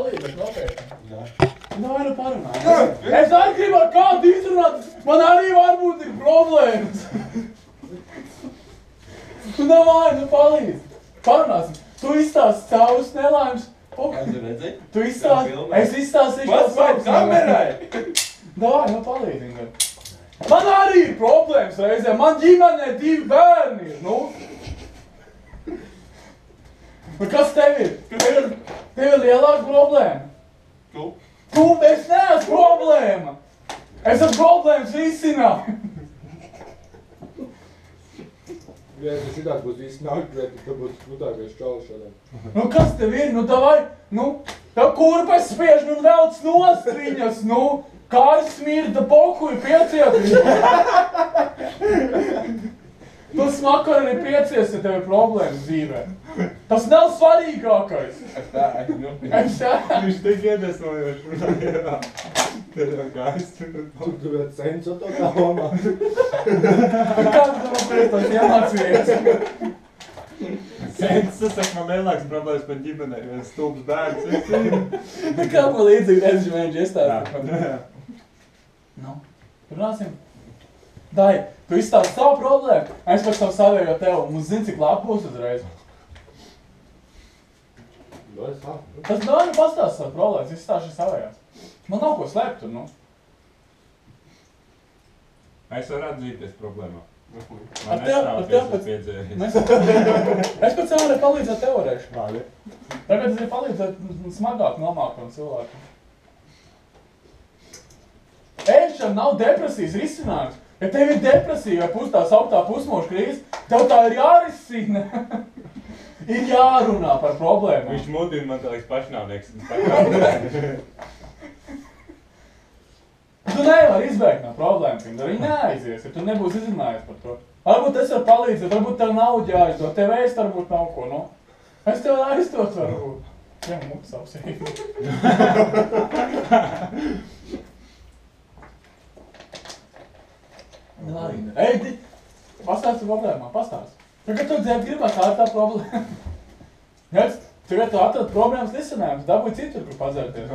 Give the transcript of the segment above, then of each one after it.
palīdzēt nopietni? Jā. Nē, nu parunāj. Es arī gribu ar kādu izrunāt, man arī varbūt ir problēmas. Davai, nu palīdz. Parunāsim. Tu izstāsti savus nelaimes. Tu izstāsti, es izstāstīšu savus nelaimes. Kamerai! Davai, nu palīdz, Ingrid. Man arī ir problēmas reizēm. Man ģimenē 2 bērni ir, nu. Nu kas tev ir? Tev ir lielāka problēma. Tu, es neesmu problēma. Es ar problēmas risināju. Ja tu šitāt būs visi nākļieti, tad būs smutākais čalis šādien. Nu kas tev ir? Nu davai, nu, tev kurpes spiež un velc nostriņas, nu. Kājas smirda pokuju pieciet. Tu smakar arī piecies, ja tev ir problēmas dzīvē. Tas nav svarīgākais. Es tā. Viņš tik iedesmojoši runāja. Tev jau kājas smirda pokuju. Tu gribētu sensu to kā lomā. Kāds tev pēc tās iemācījies? Sensu saka, man lielāks problēmas par ģimenei, viens stulbs bērns. Kā man līdzīgi redzi mēģi iestāstīt? Nu, runāsim. Dai, tu izstāsti savu problēmu, es par savu savējo tev, mums zini, cik labi būs uzreiz. No, es sāku. Tas dai, nu pastāsti savu problēmu, izstāši savējās. Man nav ko slēpt tur, nu. Es varu atzīties problēmā. Ar tev pēc... Es pēc sev arī palīdzēt teorēšu. Labi. Tagad es arī palīdzēt smagāk nomākam cilvēkam. Ēšana nav depresijas risinājums. Ja tev ir depresija vai tā sauktā pusmoša krīze, tev tā ir jārisina. Ir jārunā par problēmu. Viņš mudina man tālīgs pašnāvnieks. Tu nevari izbēgt no problēmas, viņi neaizies, ja tu nebūsi izrunājies par to. Varbūt es varu palīdzēt, varbūt tev naudu jāizdod, tev ēst varbūt nav ko, nu. Es tev aizdot varbūt. Jā, mums savsīgi. Ej, pastāsti problēmā, pastāsti. Tagad tu dzērt gribās, tā ir tā problēma. Tagad tu atrod problēmas risinājumus, dabūj citur, kur padzērties.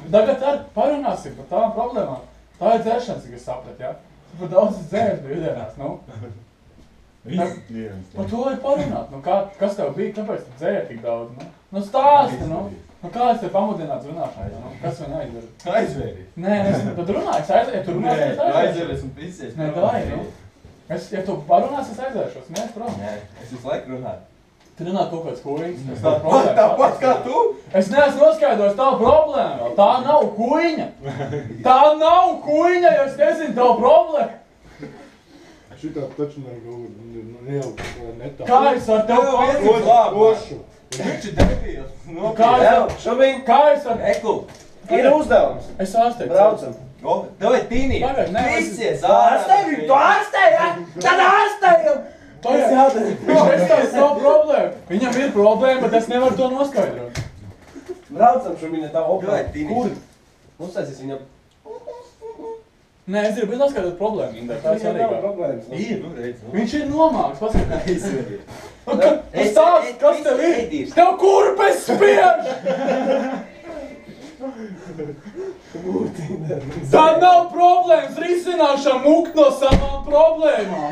Tagad ar parunāsim par tām problēmām. Tā ir dzēršana, cik es saprat, jā? Tu par daudz dzērt brīvdienās, nu. Par to ir parunāt, nu kas tev bija, kāpēc tu dzēri tik daudz, nu? Nu stāsti, nu. Nu kā es tev pamudināts runāšanā, nu? Kas vien aizver? Aizvēri. Nē, tad runājies, ja tu runāsies, es aizvēršos. Aizvēries un pisies. Nē, dai, nu. Ja tu parunās, es aizvēršos, nē, prom. Nē, es visu laiku runāju. Tu runā kaut kāds kuiņas, tas tā problēma. Tāpat kā tu? Es neesmu noskaidrojis tavu problēmu vēl, tā nav kuiņa. Tā nav kuiņa, jo es nezinu tavu problēmu. Šitā taču neilgu netā. Kā es ar tev Košu. Viņš ir debils. Kā es ar... Eklu, ir uzdevums. Es ārsteigtu. Braucam. Tev ir tīnī. Pagaid, nē, Pisies Tu ārstēji, tu ārstēji, ja? Tad ārstējam. Pagaid, viņš nestāst savu problēmu. Viņam ir problēma, bet es nevaru to noskaidrot. Braucam šumiņa tā opā. Tev ir tīnī. Kur? Uztaisīs viņam. Nē, es gribu noskaidrot problēmu, Indra, tā ir Viņam nav svarīgāk. problēmas. Nu. Ir, nu reiz. Viņš ir nomāks, paskatās. Aizvēri. Tu stāsti, kas tev ir? Tev kurpes spiež! Tā nav problēmas risināšana mukt no savām problēmām.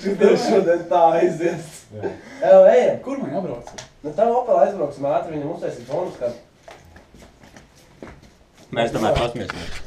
Šitais šodien tā aizies. Ejam. Kur man jābrauc? Nu tā opā aizbrauksim ātri, viņam uztaisīt bonus, kā... Mēs tomēr pasmiesimies.